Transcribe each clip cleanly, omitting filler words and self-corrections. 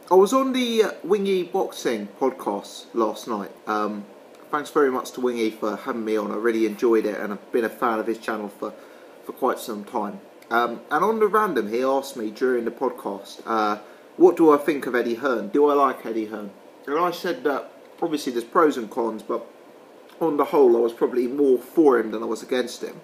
I was on the Wingy Boxing podcast last night. Thanks very much to Wingy for having me on. I really enjoyed it, and I've been a fan of his channel for quite some time. And on the random, he asked me during the podcast, what do I think of Eddie Hearn? Do I like Eddie Hearn? And I said that obviously there's pros and cons, but on the whole I was probably more for him than I was against him.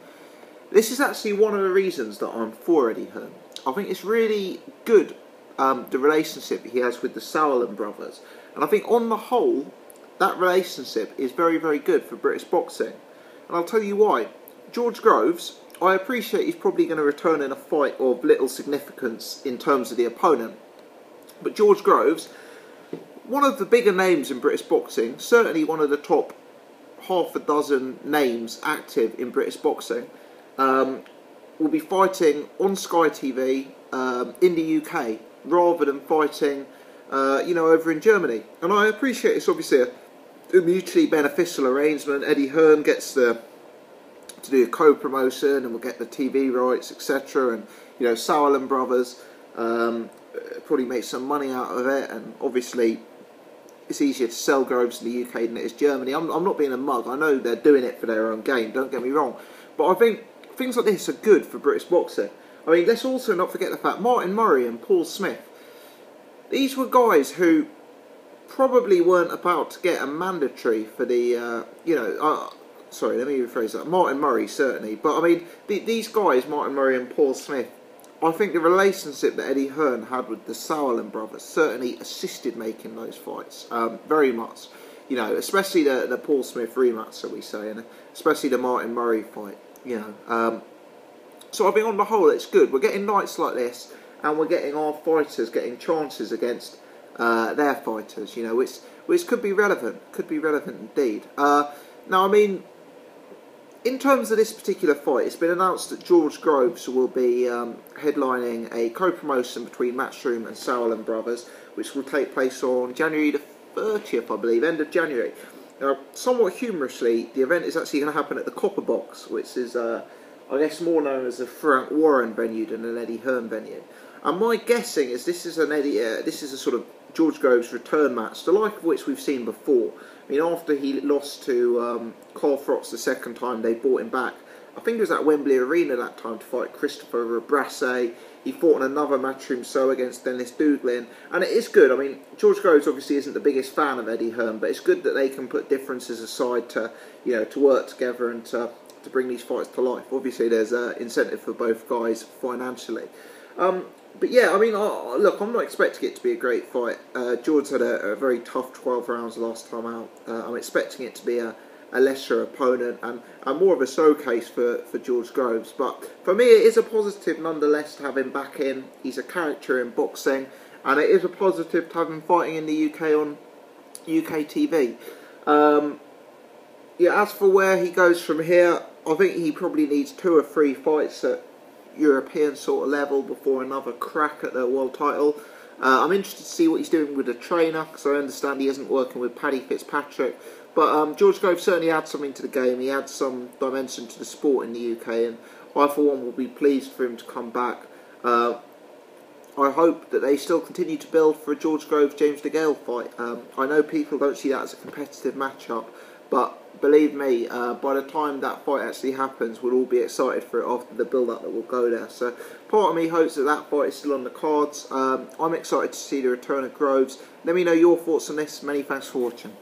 This is actually one of the reasons that I'm for Eddie Hearn. I think it's really good, the relationship he has with the Sauerland brothers. And I think on the whole, that relationship is very, very good for British boxing. And I'll tell you why. George Groves, I appreciate he's probably going to return in a fight of little significance in terms of the opponent. But George Groves, one of the bigger names in British boxing, certainly one of the top half a dozen names active in British boxing, will be fighting on Sky TV in the UK rather than fighting over in Germany. And I appreciate it's obviously a mutually beneficial arrangement. Eddie Hearn gets to do a co-promotion and we'll get the TV rights, etc. And Sauerland brothers probably make some money out of it, and obviously it's easier to sell Groves in the UK than it is Germany. I'm not being a mug. I know they're doing it for their own gain, don't get me wrong, but I think things like this are good for British boxing. I mean, let's also not forget the fact Martin Murray and Paul Smith, these were guys who probably weren't about to get a mandatory for the, sorry, let me rephrase that. Martin Murray, certainly. But, I mean, these guys, Martin Murray and Paul Smith, I think the relationship that Eddie Hearn had with the Sauerland brothers certainly assisted making those fights, very much. Especially the Paul Smith rematch, shall we say, and especially the Martin Murray fight, So I think on the whole it's good. We're getting nights like this, and we're getting our fighters getting chances against their fighters, which could be relevant. Could be relevant indeed. Now, I mean, in terms of this particular fight, it's been announced that George Groves will be headlining a co-promotion between Matchroom and Sauerland brothers, which will take place on January the 30th, I believe, end of January. Now, somewhat humorously, the event is actually going to happen at the Copper Box, which is, I guess, more known as a Frank Warren venue than an Eddie Hearn venue. And my guessing is this is a sort of George Groves return match, the like of which we've seen before. I mean, after he lost to Carl Froch the second time, they brought him back. I think it was at Wembley Arena that time to fight Christopher Brasse. He fought in another matchroom show against Dennis Douglin. And it is good. I mean, George Groves obviously isn't the biggest fan of Eddie Hearn, but it's good that they can put differences aside to, to work together and to bring these fights to life. Obviously, there's an incentive for both guys financially. But yeah, I mean, look, I'm not expecting it to be a great fight. George had a very tough 12 rounds last time out. I'm expecting it to be a lesser opponent and more of a showcase for George Groves. But for me, it is a positive nonetheless to have him back in. He's a character in boxing, and it is a positive to have him fighting in the UK on UK TV. As for where he goes from here, I think he probably needs 2 or 3 fights at European sort of level before another crack at the world title. I'm interested to see what he's doing with the trainer, because I understand he isn't working with Paddy Fitzpatrick. But George Groves certainly adds something to the game. He adds some dimension to the sport in the UK, and I for one will be pleased for him to come back. I hope that they still continue to build for a George Groves-James DeGale fight. I know people don't see that as a competitive matchup, but believe me, by the time that fight actually happens, we'll all be excited for it after the build-up that will go there. So part of me hopes that fight is still on the cards. I'm excited to see the return of Groves. Let me know your thoughts on this. Many thanks for watching.